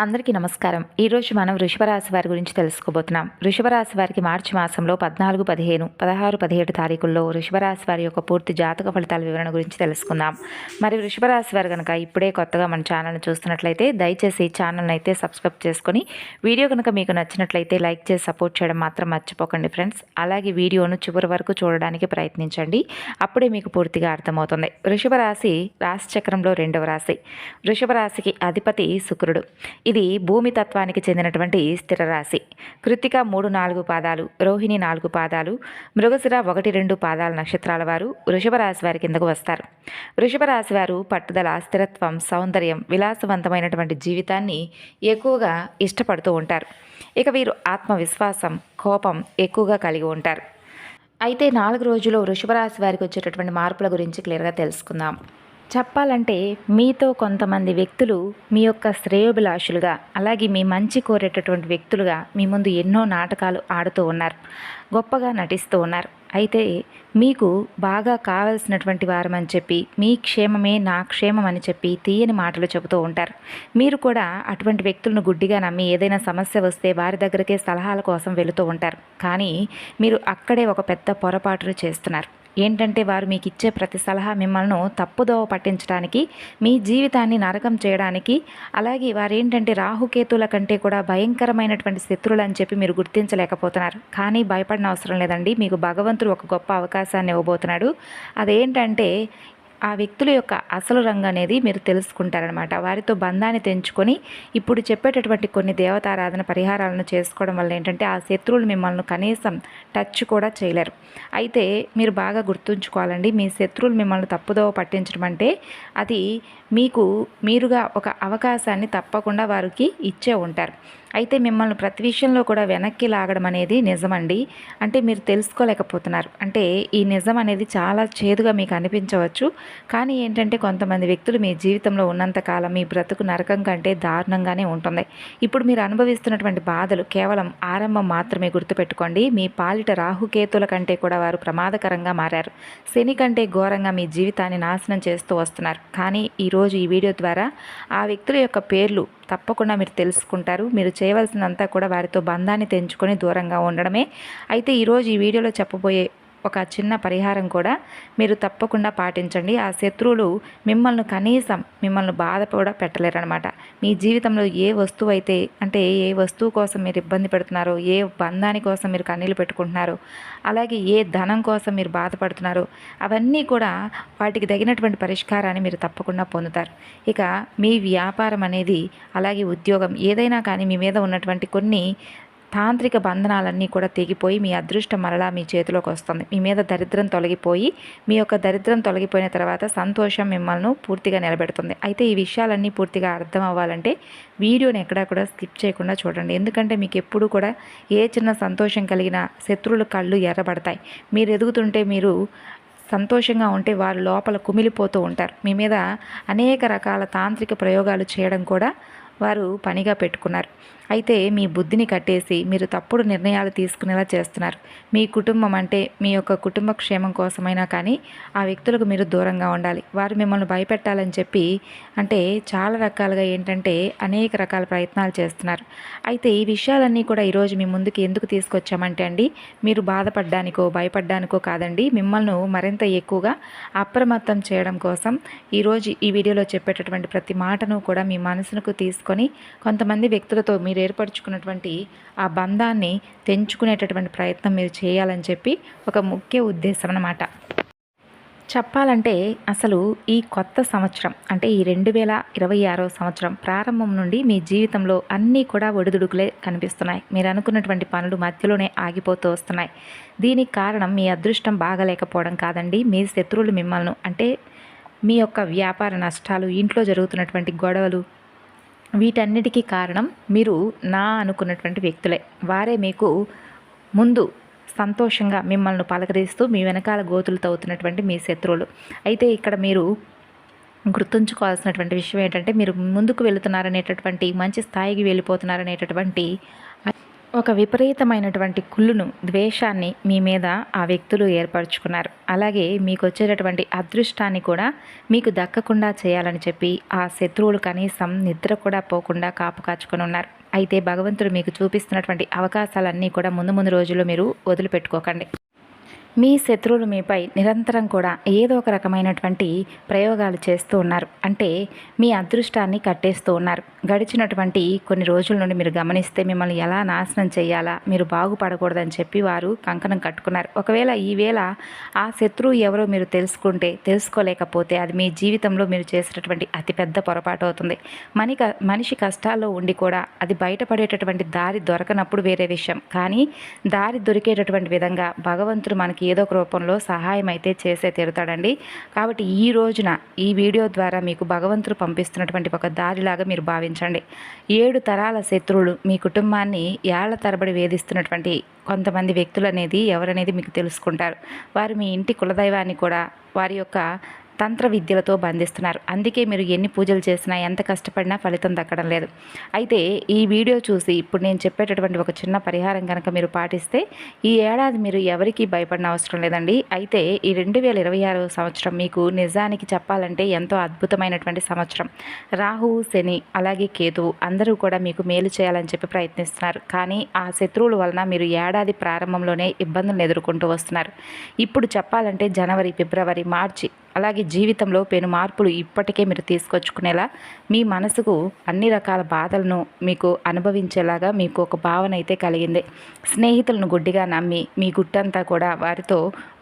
అందరికీ నమస్కారం. ఈరోజు మనం వృషభ రాశి వారి గురించి తెలుసుకోబోతున్నాం. వృషభ రాశి వారికి మార్చి మాసంలో 14, 15, 16, 17 తారీఖుల్లో వృషభ రాశి వారి యొక్క పూర్తి జాతక ఫలితాల వివరణ గురించి తెలుసుకుందాం. మరి వృషభ రాశి వారు కనుక ఇప్పుడే కొత్తగా మన ఛానల్ని చూస్తున్నట్లయితే దయచేసి ఛానల్ని అయితే సబ్స్క్రైబ్ చేసుకొని వీడియో కనుక మీకు నచ్చినట్లయితే లైక్ చేసి సపోర్ట్ చేయడం మాత్రం మర్చిపోకండి ఫ్రెండ్స్. అలాగే వీడియోను చివరి వరకు చూడడానికి ప్రయత్నించండి. అప్పుడే మీకు పూర్తిగా అర్థమవుతుంది. వృషభ రాశి రాశి చక్రంలో 2వ రాశి. వృషభ రాశికి అధిపతి శుక్రుడు. ఇది భూమి తత్వానికి చెందినటువంటి స్థిర రాశి. కృత్తిక 3, 4 పాదాలు, రోహిణి 4 పాదాలు, మృగశిర 1, 2 పాదాల నక్షత్రాల వారు వృషభ రాశి వారి కిందకు వస్తారు. వృషభ రాశి వారు పట్టుదల, స్థిరత్వం, సౌందర్యం, విలాసవంతమైనటువంటి జీవితాన్ని ఎక్కువగా ఇష్టపడుతూ ఉంటారు. ఇక వీరు ఆత్మవిశ్వాసం, కోపం ఎక్కువగా కలిగి ఉంటారు. అయితే 4 రోజుల్లో వృషభ రాశి వారికి వచ్చేటటువంటి మార్పుల గురించి క్లియర్గా తెలుసుకుందాం. చెప్పాలంటే మీతో కొంతమంది వ్యక్తులు మీ యొక్క శ్రేయోభిలాషులుగా, అలాగే మీ మంచి కోరేటటువంటి వ్యక్తులుగా మీ ముందు ఎన్నో నాటకాలు ఆడుతూ ఉన్నారు, గొప్పగా నటిస్తూ ఉన్నారు. అయితే మీకు బాగా కావలసినటువంటి వారమని చెప్పి, మీ క్షేమమే నా క్షేమం అని చెప్పి తీయని మాటలు చెబుతూ ఉంటారు. మీరు కూడా అటువంటి వ్యక్తులను గుడ్డిగా నమ్మి ఏదైనా సమస్య వస్తే వారి దగ్గరికే సలహాల కోసం వెళుతూ ఉంటారు. కానీ మీరు అక్కడే ఒక పెద్ద పొరపాటును చేస్తున్నారు. ఏంటంటే వారు మీకు ఇచ్చే ప్రతి సలహా మిమ్మల్ని తప్పుదోవ పట్టించడానికి, మీ జీవితాన్ని నరకం చేయడానికి, అలాగే వారు ఏంటంటే రాహుకేతుల కంటే కూడా భయంకరమైనటువంటి శత్రువులు అని చెప్పి మీరు గుర్తించలేకపోతున్నారు. కానీ భయపడిన అవసరం లేదండి. మీకు భగవంతుడు ఒక గొప్ప అవకాశాన్ని ఇవ్వబోతున్నాడు. అదేంటంటే ఆ వ్యక్తుల యొక్క అసలు రంగు అనేది మీరు తెలుసుకుంటారనమాట. వారితో బంధాన్ని తెంచుకొని ఇప్పుడు చెప్పేటటువంటి కొన్ని దేవతారాధన పరిహారాలను చేసుకోవడం వల్ల ఏంటంటే ఆ శత్రువులు మిమ్మల్ని కనీసం టచ్ కూడా చేయలేరు. అయితే మీరు బాగా గుర్తుంచుకోవాలండి, మీ శత్రువులు మిమ్మల్ని తప్పుదోవ పట్టించడం అంటే అది మీరుగా ఒక అవకాశాన్ని తప్పకుండా వారికి ఇచ్చే ఉంటారు. అయితే మిమ్మల్ని ప్రతి విషయంలో కూడా వెనక్కి లాగడం అనేది నిజమండి. అంటే మీరు తెలుసుకోలేకపోతున్నారు. అంటే ఈ నిజం అనేది చాలా చేదుగా మీకు అనిపించవచ్చు. కానీ ఏంటంటే కొంతమంది వ్యక్తులు మీ జీవితంలో ఉన్నంతకాలం మీ బ్రతుకు నరకం కంటే దారుణంగానే ఉంటుంది. ఇప్పుడు మీరు అనుభవిస్తున్నటువంటి బాధలు కేవలం ఆరంభం మాత్రమే. గుర్తుపెట్టుకోండి, మీ పాలిట రాహుకేతుల కంటే కూడా వారు ప్రమాదకరంగా మారారు. శని కంటే ఘోరంగా మీ జీవితాన్ని నాశనం చేస్తూ వస్తున్నారు. కానీ ఈరోజు ఈ వీడియో ద్వారా ఆ వ్యక్తుల యొక్క పేర్లు తప్పకుండా మీరు తెలుసుకుంటారు. మీరు చేయవలసిందంతా కూడా వారితో బంధాన్ని తెంచుకొని దూరంగా ఉండడమే. అయితే ఈరోజు ఈ వీడియోలో చెప్పబోయే ఒక చిన్న పరిహారం కూడా మీరు తప్పకుండా పాటించండి. ఆ శత్రువులు మిమ్మల్ని బాధ కూడా పెట్టలేరనమాట. మీ జీవితంలో ఏ వస్తువు అయితే, అంటే ఏ వస్తువు కోసం మీరు ఇబ్బంది పెడుతున్నారో, ఏ బంధాని కోసం మీరు కన్నీళ్ళు పెట్టుకుంటున్నారో, అలాగే ఏ ధనం కోసం మీరు బాధపడుతున్నారో అవన్నీ కూడా వాటికి తగినటువంటి పరిష్కారాన్ని మీరు తప్పకుండా పొందుతారు. ఇక మీ వ్యాపారం అనేది, అలాగే ఉద్యోగం ఏదైనా కానీ మీ మీద ఉన్నటువంటి కొన్ని తాంత్రిక బంధనాలన్నీ కూడా తెగిపోయి మీ అదృష్టం మరలా మీ చేతిలోకి వస్తుంది. మీ మీద దరిద్రం తొలగిపోయి, మీ యొక్క దరిద్రం తొలగిపోయిన తర్వాత సంతోషం మిమ్మల్ని పూర్తిగా నిలబెడుతుంది. అయితే ఈ విషయాలన్నీ పూర్తిగా అర్థం అవ్వాలంటే వీడియోని ఎక్కడా కూడా స్కిప్ చేయకుండా చూడండి. ఎందుకంటే మీకు ఎప్పుడు కూడా ఏ చిన్న సంతోషం కలిగిన శత్రువుల కళ్ళు ఎర్రబడతాయి. మీరు ఎదుగుతుంటే, మీరు సంతోషంగా ఉంటే వారు లోపల కుమిలిపోతూ ఉంటారు. మీ మీద అనేక రకాల తాంత్రిక ప్రయోగాలు చేయడం కూడా వారు పనిగా పెట్టుకున్నారు. అయితే మీ బుద్ధిని కట్టేసి మీరు తప్పుడు నిర్ణయాలు తీసుకునేలా చేస్తున్నారు. మీ కుటుంబం అంటే మీ యొక్క కుటుంబ క్షేమం కోసమైనా కానీ ఆ వ్యక్తులకు మీరు దూరంగా ఉండాలి. వారు మిమ్మల్ని భయపెట్టాలని చెప్పి అంటే చాలా రకాలుగా ఏంటంటే అనేక రకాల ప్రయత్నాలు చేస్తున్నారు. అయితే ఈ విషయాలన్నీ కూడా ఈరోజు మీ ముందుకు ఎందుకు తీసుకొచ్చామంటే అండి, మీరు బాధపడ్డానికో భయపడ్డానికో కాదండి, మిమ్మల్ని మరింత ఎక్కువగా అప్రమత్తం చేయడం కోసం ఈరోజు ఈ వీడియోలో చెప్పేటటువంటి ప్రతి మాటను కూడా మీ మనసుకు తీసుకొని కొంతమంది వ్యక్తులతో మీరు ఏర్పరచుకున్నటువంటి ఆ బంధాన్ని తెంచుకునేటటువంటి ప్రయత్నం మీరు చేయాలని చెప్పి ఒక ముఖ్య ఉద్దేశం అన్నమాట. చెప్పాలంటే అసలు ఈ కొత్త సంవత్సరం అంటే ఈ 2026వ సంవత్సరం ప్రారంభం నుండి మీ జీవితంలో అన్నీ కూడా ఒడిదుడుకులే కనిపిస్తున్నాయి. మీరు అనుకున్నటువంటి పనులు మధ్యలోనే ఆగిపోతూ వస్తున్నాయి. దీనికి కారణం మీ అదృష్టం బాగలేకపోవడం కాదండి, మీ శత్రువులు మిమ్మల్ని, అంటే మీ యొక్క వ్యాపార నష్టాలు, ఇంట్లో జరుగుతున్నటువంటి గొడవలు, వీటన్నిటికీ కారణం మీరు అనుకున్నటువంటి వ్యక్తులే. వారే మీకు ముందు సంతోషంగా మిమ్మల్ని పలకరిస్తూ మీ వెనకాల గోతులు తవ్వుతున్నటువంటి మీ శత్రువులు. అయితే ఇక్కడ మీరు గుర్తుంచుకోవాల్సినటువంటి విషయం ఏంటంటే, మీరు ముందుకు వెళుతున్నారనేటటువంటి, మంచి స్థాయికి వెళ్ళిపోతున్నారనేటటువంటి ఒక విపరీతమైనటువంటి కుళ్ళును, ద్వేషాన్ని మీ మీద ఆ వ్యక్తులు ఏర్పరచుకున్నారు. అలాగే మీకొచ్చేటటువంటి అదృష్టాన్ని కూడా మీకు దక్కకుండా చేయాలని చెప్పి ఆ శత్రువులు కనీసం నిద్ర కూడా పోకుండా కాపు కాచుకొని ఉన్నారు. అయితే భగవంతుడు మీకు చూపిస్తున్నటువంటి అవకాశాలన్నీ కూడా ముందు ముందు రోజుల్లో మీరు వదిలిపెట్టుకోకండి. మీ శత్రువులు మీపై నిరంతరం కూడా ఏదో ఒక రకమైనటువంటి ప్రయోగాలు చేస్తూ ఉన్నారు. అంటే మీ అదృష్టాన్ని కట్టేస్తూ ఉన్నారు. గడిచినటువంటి కొన్ని రోజుల నుండి మీరు గమనిస్తే మిమ్మల్ని ఎలా నాశనం చేయాలా, మీరు బాగుపడకూడదని చెప్పి వారు కంకణం కట్టుకున్నారు. ఒకవేళ ఈవేళ ఆ శత్రువు ఎవరో మీరు తెలుసుకోలేకపోతే అది మీ జీవితంలో మీరు చేసేటటువంటి అతిపెద్ద పొరపాటు అవుతుంది. మనిషి కష్టాల్లో ఉండి కూడా అది బయటపడేటటువంటి దారి దొరకనప్పుడు వేరే విషయం. కానీ దారి దొరికేటటువంటి విధంగా భగవంతుడు మనకి ఏదో ఒక రూపంలో సహాయం అయితే చేసే తీరుతాడండి. కాబట్టి ఈ రోజున ఈ వీడియో ద్వారా మీకు భగవంతుడు పంపిస్తున్నటువంటి ఒక దారిలాగా మీరు భావించండి. 7 తరాల శత్రువులు మీ కుటుంబాన్ని ఏళ్ల తరబడి వేధిస్తున్నటువంటి కొంతమంది వ్యక్తులు అనేది ఎవరనేది మీకు తెలుసుకుంటారు. వారు మీ ఇంటి కులదైవాన్ని కూడా వారి యొక్క తంత్ర విద్యలతో బంధిస్తున్నారు. అందుకే మీరు ఎన్ని పూజలు చేసినా ఎంత కష్టపడినా ఫలితం దక్కడం లేదు. అయితే ఈ వీడియో చూసి ఇప్పుడు నేను చెప్పేటటువంటి ఒక చిన్న పరిహారం కనుక మీరు పాటిస్తే ఈ ఏడాది మీరు ఎవరికీ భయపడిన అవసరం లేదండి. అయితే ఈ 2026 సంవత్సరం మీకు నిజానికి చెప్పాలంటే ఎంతో అద్భుతమైనటువంటి సంవత్సరం. రాహువు, శని అలాగే కేతువు అందరూ కూడా మీకు మేలు చేయాలని చెప్పి ప్రయత్నిస్తున్నారు. కానీ ఆ శత్రువుల వలన మీరు ఏడాది ప్రారంభంలోనే ఇబ్బందులను ఎదుర్కొంటూ వస్తున్నారు. ఇప్పుడు చెప్పాలంటే జనవరి, ఫిబ్రవరి, మార్చి అలాగే జీవితంలో పెను మార్పులు ఇప్పటికే మీరు తీసుకొచ్చుకునేలా మీ మనసుకు అన్ని రకాల బాధలను మీకు అనుభవించేలాగా మీకు ఒక భావన అయితే కలిగింది. స్నేహితులను గుడ్డిగా నమ్మి మీ గుట్టంతా కూడా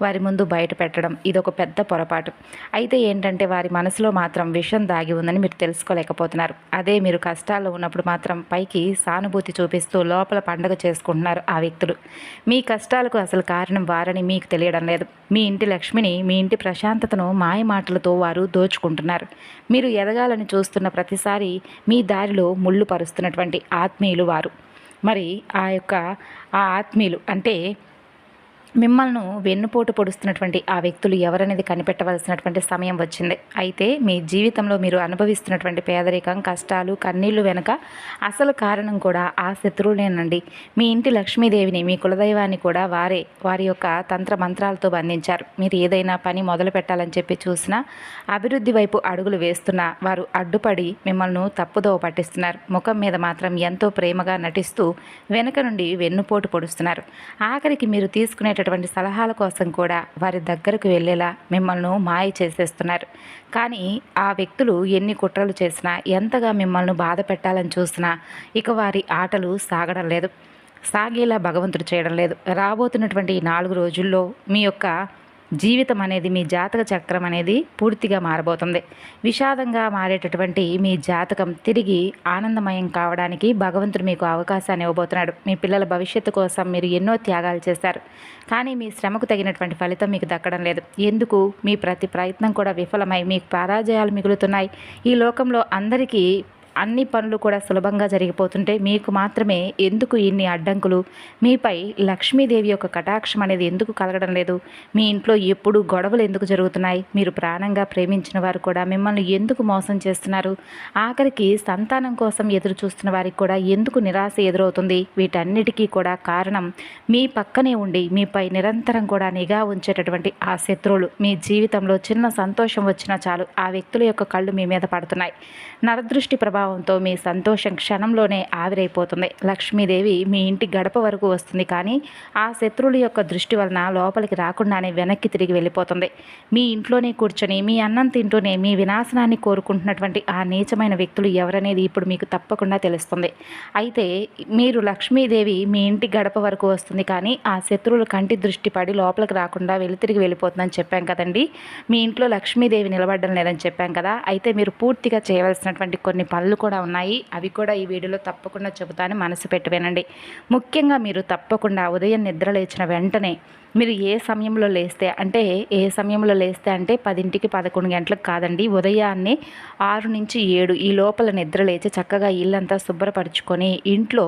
వారి ముందు బయట పెట్టడం ఇది ఒక పెద్ద పొరపాటు. అయితే ఏంటంటే వారి మనసులో మాత్రం విషం దాగి ఉందని మీరు తెలుసుకోలేకపోతున్నారు. అదే మీరు కష్టాల్లో ఉన్నప్పుడు మాత్రం పైకి సానుభూతి చూపిస్తూ లోపల పండగ చేసుకుంటున్నారు ఆ వ్యక్తులు. మీ కష్టాలకు అసలు కారణం వారని మీకు తెలియడం లేదు. మీ ఇంటి లక్ష్మిని, మీ ఇంటి ప్రశాంతతను మాయ మాటలతో వారు దోచుకుంటున్నారు. మీరు ఎదగాలని చూస్తున్న ప్రతిసారి మీ దారిలో ముళ్ళు పరుస్తున్నటువంటి ఆత్మీయులు వారు. మరి ఆ ఆత్మీయులు అంటే మిమ్మల్ని వెన్నుపోటు పొడుస్తున్నటువంటి ఆ వ్యక్తులు ఎవరనేది కనిపెట్టవలసినటువంటి సమయం వచ్చింది. అయితే మీ జీవితంలో మీరు అనుభవిస్తున్నటువంటి పేదరికం, కష్టాలు, కన్నీళ్లు వెనుక అసలు కారణం కూడా ఆ శత్రువులేనండి. మీ ఇంటి లక్ష్మీదేవిని, మీ కులదైవాన్ని కూడా వారి యొక్క తంత్ర మంత్రాలతో బంధించారు. మీరు ఏదైనా పని మొదలు పెట్టాలని చెప్పి చూసినా, అభివృద్ధి వైపు అడుగులు వేస్తున్నా వారు అడ్డుపడి మిమ్మల్ని తప్పుదోవ పట్టిస్తున్నారు. ముఖం మీద మాత్రం ఎంతో ప్రేమగా నటిస్తూ వెనుక నుండి వెన్నుపోటు పొడుస్తున్నారు. ఆఖరికి మీరు తీసుకునే సలహాల కోసం కూడా వారి దగ్గరకు వెళ్ళేలా మిమ్మల్ని మాయ చేసేస్తున్నారు. కానీ ఆ వ్యక్తులు ఎన్ని కుట్రలు చేసినా, ఎంతగా మిమ్మల్ని బాధ పెట్టాలని చూసినా ఇక వారి ఆటలు సాగేలా భగవంతుడు చేయడం లేదు. రాబోతున్నటువంటి 4 రోజుల్లో మీ యొక్క జీవితం అనేది, మీ జాతక చక్రం అనేది పూర్తిగా మారబోతుంది. విషాదంగా మారేటటువంటి మీ జాతకం తిరిగి ఆనందమయం కావడానికి భగవంతుడు మీకు అవకాశాన్ని ఇవ్వబోతున్నాడు. మీ పిల్లల భవిష్యత్తు కోసం మీరు ఎన్నో త్యాగాలు చేశారు. కానీ మీ శ్రమకు తగినటువంటి ఫలితం మీకు దక్కడం లేదు. ఎందుకు? మీ ప్రతి ప్రయత్నం కూడా విఫలమై మీకు పరాజయాలు మిగులుతున్నాయి. ఈ లోకంలో అందరికీ అన్ని పనులు కూడా సులభంగా జరిగిపోతుంటే మీకు మాత్రమే ఎందుకు ఇన్ని అడ్డంకులు? మీపై లక్ష్మీదేవి యొక్క కటాక్షం అనేది ఎందుకు కలగడం లేదు? మీ ఇంట్లో ఎప్పుడు గొడవలు ఎందుకు జరుగుతున్నాయి? మీరు ప్రాణంగా ప్రేమించిన వారు కూడా మిమ్మల్ని ఎందుకు మోసం చేస్తున్నారు? ఆఖరికి సంతానం కోసం ఎదురు చూస్తున్న వారికి కూడా ఎందుకు నిరాశ ఎదురవుతుంది? వీటన్నిటికీ కూడా కారణం మీ పక్కనే ఉండి మీపై నిరంతరం కూడా నిఘా ఉంచేటటువంటి ఆ శత్రువులు. మీ జీవితంలో చిన్న సంతోషం వచ్చినా చాలు ఆ వ్యక్తుల యొక్క కళ్ళు మీ మీద పడుతున్నాయి. నరదృష్టి ప్రభావంతో మీ సంతోషం క్షణంలోనే ఆవిరైపోతుంది. లక్ష్మీదేవి మీ ఇంటి గడప వరకు వస్తుంది, కానీ ఆ శత్రువుల యొక్క దృష్టి వలన లోపలికి రాకుండానే వెనక్కి తిరిగి వెళ్ళిపోతుంది. మీ ఇంట్లోనే కూర్చొని మీ అన్నం తింటూనే మీ వినాశనాన్ని కోరుకుంటున్నటువంటి ఆ నీచమైన వ్యక్తులు ఎవరనేది ఇప్పుడు మీకు తప్పకుండా తెలుస్తుంది. అయితే మీరు లక్ష్మీదేవి మీ ఇంటి గడప వరకు వస్తుంది, కానీ ఆ శత్రువుల కంటి దృష్టి పడి లోపలికి రాకుండా తిరిగి వెళ్ళిపోతుందని చెప్పాం కదండి. మీ ఇంట్లో లక్ష్మీదేవి నిలబడడం లేదని చెప్పాం కదా. అయితే మీరు పూర్తిగా చేయవలసినటువంటి కొన్ని పనులు కూడా ఉన్నాయి. అవి కూడా ఈ వీడియోలో తప్పకుండా చెబుతాను, మనసు పెట్టి వినండి. ముఖ్యంగా మీరు తప్పకుండా ఉదయం నిద్ర లేచిన వెంటనే మీరు ఏ సమయంలో లేస్తే అంటే 10కి 11 గంటలకు కాదండి, ఉదయాన్నే 6 నుంచి 7 ఈ లోపల నిద్ర లేచి చక్కగా ఇల్లంతా శుభ్రపరచుకొని ఇంట్లో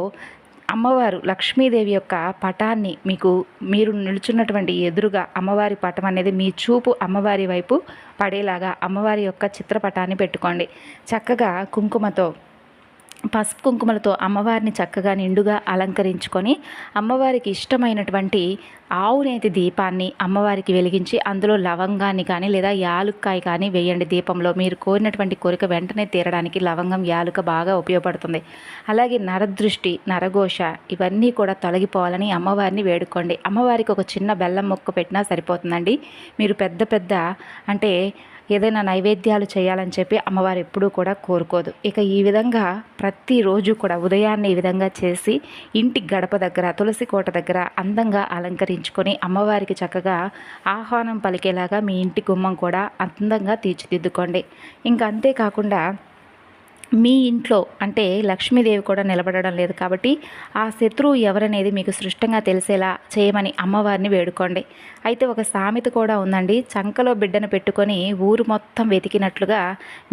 అమ్మవారు లక్ష్మీదేవి యొక్క పటాన్ని మీరు నిలుచున్నటువంటి ఎదురుగా అమ్మవారి పటం అనేది మీ చూపు అమ్మవారి వైపు పడేలాగా అమ్మవారి యొక్క చిత్రపటాన్ని పెట్టుకోండి. చక్కగా కుంకుమతో పసుపు కుంకుమలతో అమ్మవారిని చక్కగా నిండుగా అలంకరించుకొని అమ్మవారికి ఇష్టమైనటువంటి ఆవునేతి దీపాన్ని అమ్మవారికి వెలిగించి అందులో లవంగాన్ని కానీ లేదా యాలుక్కాయ కానీ వేయండి దీపంలో. మీరు కోరినటువంటి కోరిక వెంటనే తీరడానికి లవంగం యాలుక బాగా ఉపయోగపడుతుంది. అలాగే నరదృష్టి నరఘోష ఇవన్నీ కూడా తొలగిపోవాలని అమ్మవారిని వేడుకోండి. అమ్మవారికి ఒక చిన్న బెల్లం ముక్క పెట్టినా సరిపోతుందండి. మీరు పెద్ద పెద్ద అంటే ఏదైనా నైవేద్యాలు చేయాలని చెప్పి అమ్మవారు ఎప్పుడూ కూడా కోరుకోదు. ఇక ఈ విధంగా ప్రతిరోజు కూడా ఉదయాన్నే ఈ విధంగా చేసి ఇంటి గడప దగ్గర తులసి కోట దగ్గర అందంగా అలంకరించుకొని అమ్మవారికి చక్కగా ఆహ్వానం పలికేలాగా మీ ఇంటి గుమ్మం కూడా అందంగా తీర్చిదిద్దుకోండి. ఇంకా అంతేకాకుండా మీ ఇంట్లో అంటే లక్ష్మీదేవి కూడా నిలబడడం లేదు కాబట్టి ఆ శత్రువు ఎవరనేది మీకు స్పష్టంగా తెలిసేలా చేయమని అమ్మవారిని వేడుకోండి. అయితే ఒక సామెత కూడా ఉందండి, చంకలో బిడ్డను పెట్టుకొని ఊరు మొత్తం వెతికినట్లుగా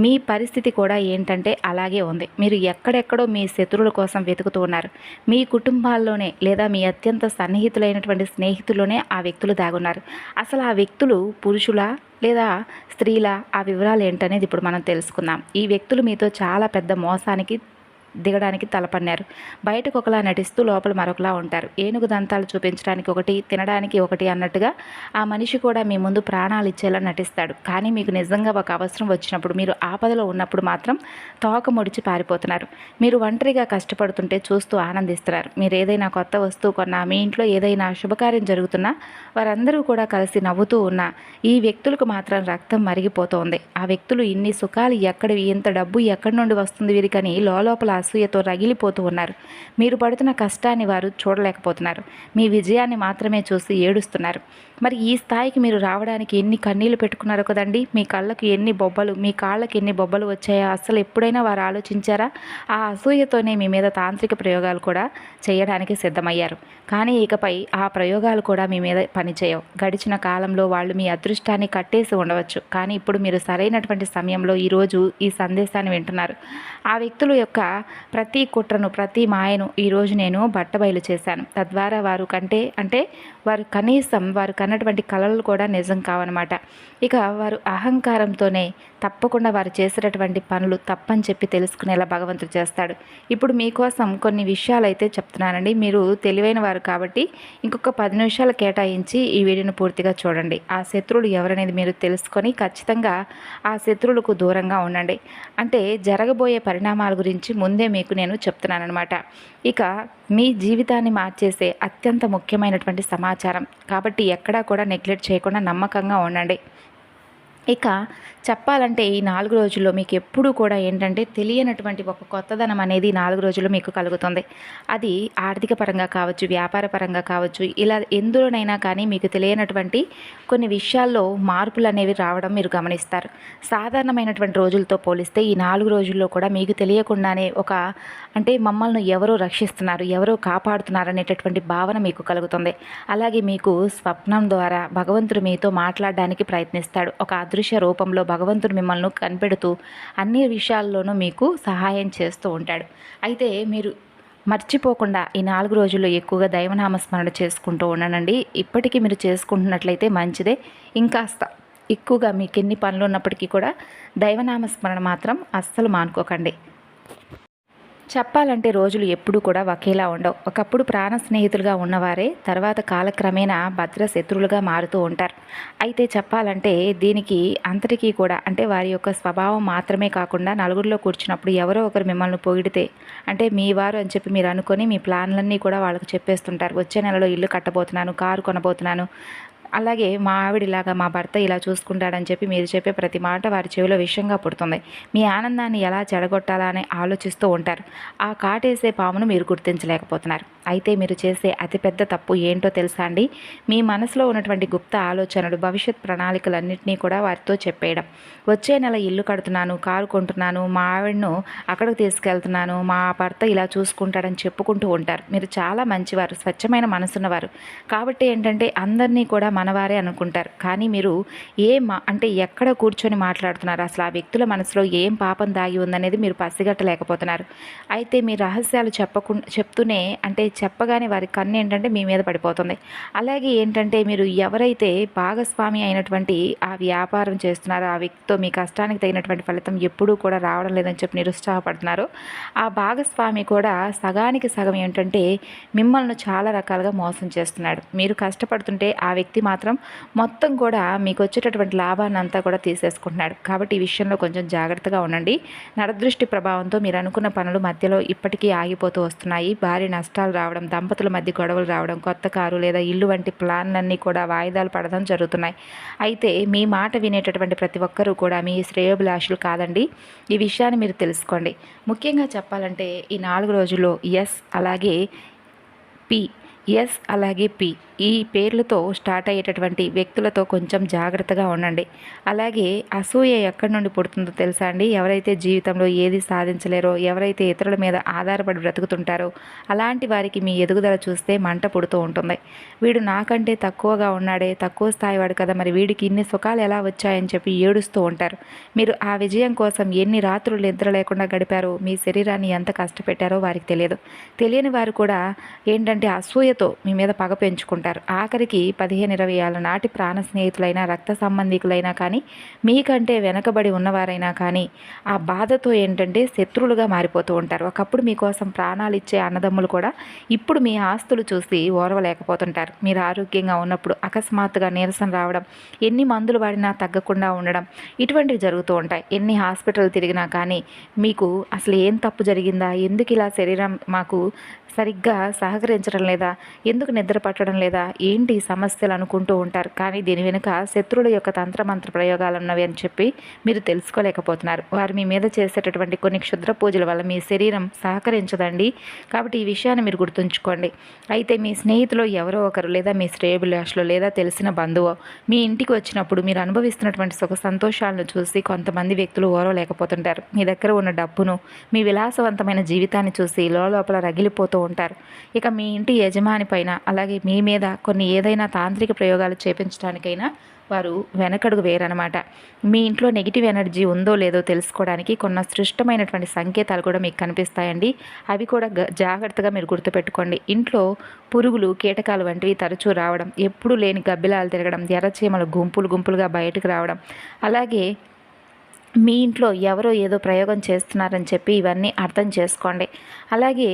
మీ పరిస్థితి కూడా ఏంటంటే అలాగే ఉంది. మీరు ఎక్కడెక్కడో మీ శత్రువుల కోసం వెతుకుతూ ఉన్నారు. మీ కుటుంబాల్లోనే లేదా మీ అత్యంత సన్నిహితులైనటువంటి స్నేహితుల్లోనే ఆ వ్యక్తులు దాగున్నారు. అసలు ఆ వ్యక్తులు పురుషులా లేదా స్త్రీల ఆ వివరాలు ఏంటనేది ఇప్పుడు మనం తెలుసుకుందాం. ఈ వ్యక్తులు మీతో చాలా పెద్ద మోసానికి దిగడానికి తలపన్నారు. బయటకు ఒకలా నటిస్తూ లోపల మరొకలా ఉంటారు. ఏనుగు దంతాలు చూపించడానికి ఒకటి తినడానికి ఒకటి అన్నట్టుగా ఆ మనిషి కూడా మీ ముందు ప్రాణాలు ఇచ్చేలా నటిస్తాడు. కానీ మీకు నిజంగా ఒక అవసరం వచ్చినప్పుడు మీరు ఆపదలో ఉన్నప్పుడు మాత్రం తోక ముడిచి పారిపోతున్నారు. మీరు ఒంటరిగా కష్టపడుతుంటే చూస్తూ ఆనందిస్తున్నారు. మీరు ఏదైనా కొత్త వస్తువు కొన్నా మీ ఇంట్లో ఏదైనా శుభకార్యం జరుగుతున్నా వారందరూ కూడా కలిసి నవ్వుతూ ఉన్నా ఈ వ్యక్తులకు మాత్రం రక్తం మరిగిపోతోంది. ఆ వ్యక్తులు ఇన్ని సుఖాలు ఎక్కడివి, ఇంత డబ్బు ఎక్కడి నుండి వస్తుంది వీరికని లోపల అసూయతో రగిలిపోతూ ఉన్నారు. మీరు పడుతున్న కష్టాన్ని వారు చూడలేకపోతున్నారు. మీ విజయాన్ని మాత్రమే చూసి ఏడుస్తున్నారు. మరి ఈ స్థాయికి మీరు రావడానికి ఎన్ని కన్నీళ్లు పెట్టుకున్నారు కదండి. మీ కళ్ళకు ఎన్ని బొబ్బలు, మీ కాళ్ళకి ఎన్ని బొబ్బలు వచ్చాయో అసలు ఎప్పుడైనా వారు ఆలోచించారా? ఆ అసూయతోనే మీ మీద తాంత్రిక ప్రయోగాలు కూడా చేయడానికి సిద్ధమయ్యారు. కానీ ఇకపై ఆ ప్రయోగాలు కూడా మీ మీద పనిచేయవు. గడిచిన కాలంలో వాళ్ళు మీ అదృష్టాన్ని కట్టేసి ఉండవచ్చు. కానీ ఇప్పుడు మీరు సరైనటువంటి సమయంలో ఈరోజు ఈ సందేశాన్ని వింటున్నారు. ఆ వ్యక్తుల యొక్క ప్రతి కుట్రను ప్రతి మాయను ఈరోజు నేను బట్టబయలు చేశాను. తద్వారా వారు కనీసం వారు కన్నటువంటి కలలు కూడా నిజం కావన్నమాట. ఇక వారు అహంకారంతోనే తప్పకుండా వారు చేసేటటువంటి పనులు తప్పని చెప్పి తెలుసుకునేలా భగవంతుడు చేస్తాడు. ఇప్పుడు మీకోసం కొన్ని విషయాలు అయితే చెప్తున్నానండి. మీరు తెలివైన వారు కాబట్టి ఇంకొక 10 నిమిషాలు కేటాయించి ఈ వీడియోను పూర్తిగా చూడండి. ఆ శత్రువులు ఎవరనేది మీరు తెలుసుకొని ఖచ్చితంగా ఆ శత్రువులకు దూరంగా ఉండండి. అంటే జరగబోయే పరిణామాల గురించి ముందే మీకు నేను చెప్తున్నానమాట. ఇక మీ జీవితాన్ని మార్చేసే అత్యంత ముఖ్యమైనటువంటి సమాచారం కాబట్టి ఎక్కడా కూడా నెగ్లెక్ట్ చేయకుండా నమ్మకంగా ఉండండి. ఇక చెప్పాలంటే ఈ 4 రోజుల్లో మీకు ఎప్పుడూ కూడా ఏంటంటే తెలియనటువంటి ఒక కొత్తదనం అనేది 4 రోజుల్లో మీకు కలుగుతుంది. అది ఆర్థిక పరంగా కావచ్చు, వ్యాపార పరంగా కావచ్చు, ఇలా ఎందులోనైనా కానీ మీకు తెలియనటువంటి కొన్ని విషయాల్లో మార్పులు అనేవి రావడం మీరు గమనిస్తారు. సాధారణమైనటువంటి రోజులతో పోలిస్తే ఈ 4 రోజుల్లో కూడా మీకు తెలియకుండానే మమ్మల్ని ఎవరో రక్షిస్తున్నారు, ఎవరో కాపాడుతున్నారు అనేటటువంటి భావన మీకు కలుగుతుంది. అలాగే మీకు స్వప్నం ద్వారా భగవంతుడు మీతో మాట్లాడడానికి ప్రయత్నిస్తాడు. ఒక అదృశ్య రూపంలో భగవంతుడు మిమ్మల్ని కనిపెడుతూ అన్ని విషయాల్లోనూ మీకు సహాయం చేస్తూ ఉంటాడు. అయితే మీరు మర్చిపోకుండా ఈ 4 రోజుల్లో ఎక్కువగా దైవనామస్మరణ చేసుకుంటూ ఉండండి. ఇప్పటికీ మీరు చేసుకుంటున్నట్లయితే మంచిదే. ఇంకాస్త ఎక్కువగా మీకు ఎన్ని పనులు ఉన్నప్పటికీ కూడా దైవనామస్మరణ మాత్రం అస్సలు మానుకోకండి. చెప్పాలంటే రోజులు ఎప్పుడూ కూడా ఒకేలా ఉండవు. ఒకప్పుడు ప్రాణ స్నేహితులుగా ఉన్నవారే తర్వాత కాలక్రమేణా భద్ర శత్రువులుగా మారుతూ ఉంటారు. అయితే చెప్పాలంటే దీనికి అంతటికీ కూడా వారి యొక్క స్వభావం మాత్రమే కాకుండా నలుగురిలో కూర్చున్నప్పుడు ఎవరో ఒకరు మిమ్మల్ని పొగిడితే మీ వారు అని చెప్పి మీరు అనుకొని మీ ప్లాన్లన్నీ కూడా వాళ్ళకి చెప్పేస్తుంటారు. వచ్చే నెలలో ఇల్లు కట్టబోతున్నాను, కారు కొనబోతున్నాను, అలాగే మా ఆవిడిలాగా మా భర్త ఇలా చూసుకుంటాడని చెప్పి మీరు చెప్పే ప్రతి మాట వారి చెవిలో విషంగా పుడుతుంది. మీ ఆనందాన్ని ఎలా చెడగొట్టాలా అని ఆలోచిస్తూ ఉంటారు. ఆ కాటేసే పామును మీరు గుర్తించలేకపోతున్నారు. అయితే మీరు చేసే అతిపెద్ద తప్పు ఏంటో తెలుసా అండి? మీ మనసులో ఉన్నటువంటి గుప్త ఆలోచనలు, భవిష్యత్ ప్రణాళికలన్నింటినీ కూడా వారితో చెప్పేయడం. వచ్చే నెల ఇల్లు కడుతున్నాను, కారు కొంటున్నాను, మా ఆవిడను అక్కడికి తీసుకెళ్తున్నాను, మా భర్త ఇలా చూసుకుంటాడని చెప్పుకుంటూ ఉంటారు. మీరు చాలా మంచివారు, స్వచ్ఛమైన మనసున్నవారు కాబట్టి అందరినీ కూడా మనవారే అనుకుంటారు. కానీ మీరు ఎక్కడ కూర్చొని మాట్లాడుతున్నారు, అసలు ఆ వ్యక్తుల మనసులో ఏం పాపం దాగి ఉందనేది మీరు పసిగట్టలేకపోతున్నారు. అయితే మీ రహస్యాలు చెప్తూనే చెప్పగానే వారి కన్ను ఏంటంటే మీ మీద పడిపోతుంది. అలాగే ఏంటంటే మీరు ఎవరైతే భాగస్వామి అయినటువంటి ఆ వ్యాపారం చేస్తున్నారో ఆ వ్యక్తితో మీ కష్టానికి తగినటువంటి ఫలితం ఎప్పుడూ కూడా రావడం లేదని చెప్పి నిరుత్సాహపడుతున్నారో ఆ భాగస్వామి కూడా సగానికి సగం ఏంటంటే మిమ్మల్ని చాలా రకాలుగా మోసం చేస్తున్నాడు. మీరు కష్టపడుతుంటే ఆ వ్యక్తి మాత్రం మొత్తం కూడా మీకు వచ్చేటటువంటి లాభాన్ని అంతా కూడా తీసేసుకుంటున్నాడు. కాబట్టి ఈ విషయంలో కొంచెం జాగ్రత్తగా ఉండండి. నరదృష్టి ప్రభావంతో మీరు అనుకున్న పనులు మధ్యలో ఇప్పటికీ ఆగిపోతూ వస్తున్నాయి. భారీ నష్టాలు రావడం, దంపతుల మధ్య గొడవలు రావడం, కొత్త కారు లేదా ఇల్లు వంటి ప్లాన్లన్నీ కూడా వాయిదాలు పడడం జరుగుతున్నాయి. అయితే మీ మాట వినేటటువంటి ప్రతి ఒక్కరూ కూడా మీ శ్రేయోభిలాషులు కాదండి. ఈ విషయాన్ని మీరు తెలుసుకోండి. ముఖ్యంగా చెప్పాలంటే ఈ 4 రోజుల్లో ఎస్ అలాగే పి ఎస్ అలాగే పి ఈ పేర్లతో స్టార్ట్ అయ్యేటటువంటి వ్యక్తులతో కొంచెం జాగ్రత్తగా ఉండండి. అలాగే అసూయ ఎక్కడి నుండి పుడుతుందో తెలుసా అండి? ఎవరైతే జీవితంలో ఏది సాధించలేరో, ఎవరైతే ఇతరుల మీద ఆధారపడి బ్రతుకుతుంటారో అలాంటి వారికి మీ ఎదుగుదల చూస్తే మంట పుడుతూ ఉంటుంది. వీడు నాకంటే తక్కువగా ఉన్నాడే, తక్కువ స్థాయి వాడు కదా, మరి వీడికి ఇన్ని సుఖాలు ఎలా వచ్చాయని చెప్పి ఏడుస్తూ ఉంటారు. మీరు ఆ విజయం కోసం ఎన్ని రాత్రులు నిద్ర లేకుండా గడిపారో, మీ శరీరాన్ని ఎంత కష్టపెట్టారో వారికి తెలియదు. తెలియని వారు కూడా ఏంటంటే అసూయతో మీ మీద పగ పెంచుకుంటారు. ఆఖరికి 15-20 ఏళ్ల నాటి ప్రాణ స్నేహితులైనా, రక్త సంబంధికులైనా కానీ, మీకంటే వెనకబడి ఉన్నవారైనా కానీ ఆ బాధతో ఏంటంటే శత్రువులుగా మారిపోతూ ఉంటారు. ఒకప్పుడు మీకోసం ప్రాణాలు ఇచ్చే అన్నదమ్ములు కూడా ఇప్పుడు మీ ఆస్తులు చూసి ఓర్వలేకపోతుంటారు. మీరు ఆరోగ్యంగా ఉన్నప్పుడు అకస్మాత్తుగా నీరసం రావడం, ఎన్ని మందులు వాడినా తగ్గకుండా ఉండడం, ఇటువంటివి జరుగుతూ ఉంటాయి. ఎన్ని హాస్పిటల్ తిరిగినా కానీ మీకు అసలు ఏం తప్పు జరిగిందా, ఎందుకు ఇలా శరీరం మాకు సరిగ్గా సహకరించడం లేదా, ఎందుకు నిద్ర పట్టడం లేదా, ఏంటి సమస్యలు అనుకుంటూ ఉంటారు. కానీ దీని వెనుక శత్రువుల యొక్క తంత్రమంత్ర ప్రయోగాలు ఉన్నవి అని చెప్పి మీరు తెలుసుకోలేకపోతున్నారు. వారు మీ మీద చేసేటటువంటి కొన్ని క్షుద్ర పూజల వల్ల మీ శరీరం సహకరించదండి. కాబట్టి ఈ విషయాన్ని మీరు గుర్తుంచుకోండి. అయితే మీ స్నేహితులు ఎవరో ఒకరు లేదా మీ శ్రేయోభిలాషులు లేదా తెలిసిన బంధువు మీ ఇంటికి వచ్చినప్పుడు మీరు అనుభవిస్తున్నటువంటి సుఖ సంతోషాలను చూసి కొంతమంది వ్యక్తులు ఓర్వలేకపోతుంటారు. మీ దగ్గర ఉన్న డబ్బును, మీ విలాసవంతమైన జీవితాన్ని చూసి లోపల రగిలిపోతూ ఉంటారు. ఇక మీ ఇంటి యజమాని పైన అలాగే మీ మీద కొన్ని ఏదైనా తాంత్రిక ప్రయోగాలు చేపించడానికైనా వారు వెనకడుగు వేరనమాట. మీ ఇంట్లో నెగిటివ్ ఎనర్జీ ఉందో లేదో తెలుసుకోవడానికి కొన్ని సృష్టమైనటువంటి సంకేతాలు కూడా మీకు కనిపిస్తాయండి. అవి కూడా జాగ్రత్తగా మీరు గుర్తుపెట్టుకోండి. ఇంట్లో పురుగులు, కీటకాలు వంటివి తరచూ రావడం, ఎప్పుడూ లేని గబ్బిలాలు తిరగడం, ఎర్రచీమలు గుంపులు గుంపులుగా బయటకు రావడం, అలాగే మీ ఇంట్లో ఎవరో ఏదో ప్రయోగం చేస్తున్నారని చెప్పి ఇవన్నీ అర్థం చేసుకోండి. అలాగే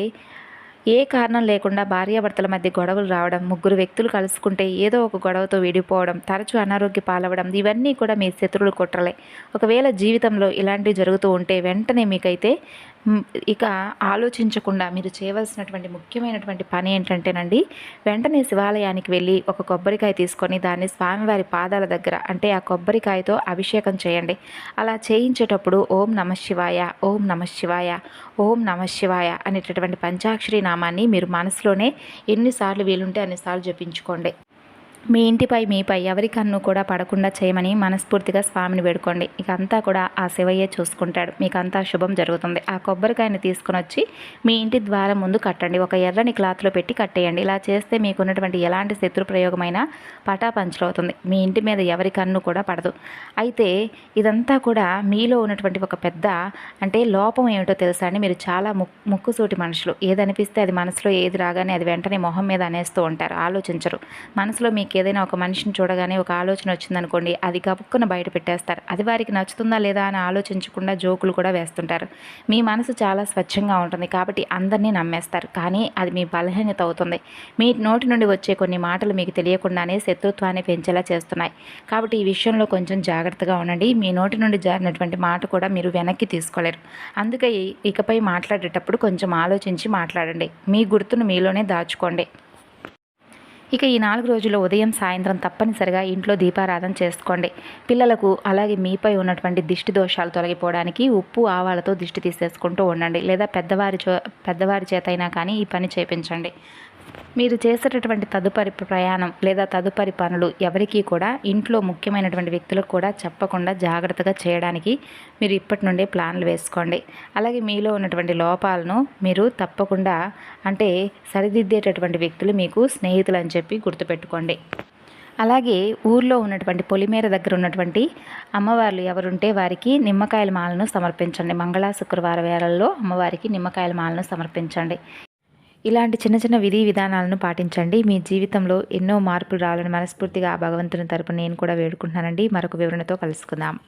ఏ కారణం లేకుండా భార్యాభర్తల మధ్య గొడవలు రావడం, ముగ్గురు వ్యక్తులు కలుసుకుంటే ఏదో ఒక గొడవతో విడిపోవడం, తరచూ అనారోగ్య పాలవడం, ఇవన్నీ కూడా మీ శత్రువులు కుట్రలే. ఒకవేళ జీవితంలో ఇలాంటివి జరుగుతూ ఉంటే వెంటనే మీకైతే ఇక ఆలోచించకుండా మీరు చేయవలసినటువంటి ముఖ్యమైనటువంటి పని ఏంటంటేనండి, వెంటనే శివాలయానికి వెళ్ళి ఒక కొబ్బరికాయ తీసుకొని దాన్ని స్వామివారి పాదాల దగ్గర అంటే ఆ కొబ్బరికాయతో అభిషేకం చేయండి. అలా చేయించేటప్పుడు ఓం నమః శివాయ, ఓం నమః శివాయ, ఓం నమః శివాయ అనేటటువంటి పంచాక్షరి నామాన్ని మీరు మనసులోనే ఎన్నిసార్లు వీలుంటే అన్నిసార్లు జపించుకోండి. మీ ఇంటిపై మీపై ఎవరి కన్ను కూడా పడకుండా చేయమని మనస్ఫూర్తిగా స్వామిని వేడుకోండి. ఇక అంతా కూడా ఆ శివయ్యే చూసుకుంటాడు. మీకు అంతా శుభం జరుగుతుంది. ఆ కొబ్బరికాయని తీసుకుని వచ్చి మీ ఇంటి ద్వారం ముందు కట్టండి. ఒక ఎర్రని క్లాత్లో పెట్టి కట్టేయండి. ఇలా చేస్తే మీకున్నటువంటి ఎలాంటి శత్రు ప్రయోగమైనా పటాపంచలవుతుంది. మీ ఇంటి మీద ఎవరి కన్ను కూడా పడదు. అయితే ఇదంతా కూడా మీలో ఉన్నటువంటి ఒక పెద్ద అంటే లోపం ఏమిటో తెలుసా అండి? మీరు చాలా ముక్కుసూటి మనుషులు. ఏదనిపిస్తే అది మనసులో ఏది రాగానే అది వెంటనే మొహం మీద అనేస్తూ ఉంటారు, ఆలోచించరు. మనసులో మీకు ఏదైనా ఒక మనిషిని చూడగానే ఒక ఆలోచన వచ్చిందనుకోండి, అది గబుక్కున బయట పెట్టేస్తారు. అది వారికి నచ్చుతుందా లేదా అని ఆలోచించకుండా జోకులు కూడా వేస్తుంటారు. మీ మనసు చాలా స్వచ్ఛంగా ఉంటుంది కాబట్టి అందరినీ నమ్మేస్తారు. కానీ అది మీ బలహీనత అవుతుంది. మీ నోటి నుండి వచ్చే కొన్ని మాటలు మీకు తెలియకుండానే శత్రుత్వాన్ని పెంచేలా చేస్తున్నాయి. కాబట్టి ఈ విషయంలో కొంచెం జాగ్రత్తగా ఉండండి. మీ నోటి నుండి జారినటువంటి మాట కూడా మీరు వెనక్కి తీసుకోలేరు. అందుకే ఇకపై మాట్లాడేటప్పుడు కొంచెం ఆలోచించి మాట్లాడండి. మీ గుర్తును మీలోనే దాచుకోండి. ఇక ఈ 4 రోజుల్లో ఉదయం సాయంత్రం తప్పనిసరిగా ఇంట్లో దీపారాధన చేసుకోండి. పిల్లలకు అలాగే మీపై ఉన్నటువంటి దిష్టి దోషాలు తొలగిపోవడానికి ఉప్పు ఆవాలతో దిష్టి తీసేసుకుంటూ ఉండండి. లేదా పెద్దవారి చేత అయినా కానీ ఈ పని చేయించండి. మీరు చేసేటటువంటి తదుపరి ప్రయాణం లేదా తదుపరి పనులు ఎవరికీ కూడా ఇంట్లో ముఖ్యమైనటువంటి వ్యక్తులకు కూడా చెప్పకుండా జాగ్రత్తగా చేయడానికి మీరు ఇప్పటి నుండే ప్లాన్లు వేసుకోండి. అలాగే మీలో ఉన్నటువంటి లోపాలను మీరు తప్పకుండా అంటే సరిదిద్దేటటువంటి వ్యక్తులు మీకు స్నేహితులు అని చెప్పి గుర్తుపెట్టుకోండి. అలాగే ఊర్లో ఉన్నటువంటి పొలిమేర దగ్గర ఉన్నటువంటి అమ్మవార్లు ఎవరుంటే వారికి నిమ్మకాయల మాలను సమర్పించండి. మంగళ శుక్రవారం వేళల్లో అమ్మవారికి నిమ్మకాయల మాలను సమర్పించండి. ఇలాంటి చిన్న చిన్న విధి విధానాలను పాటించండి. మీ జీవితంలో ఎన్నో మార్పులు రావాలని మనస్ఫూర్తిగా ఆ భగవంతుని తరపున నేను కూడా వేడుకుంటున్నానండి. మరొక వివరణతో కలుసుకుందాం.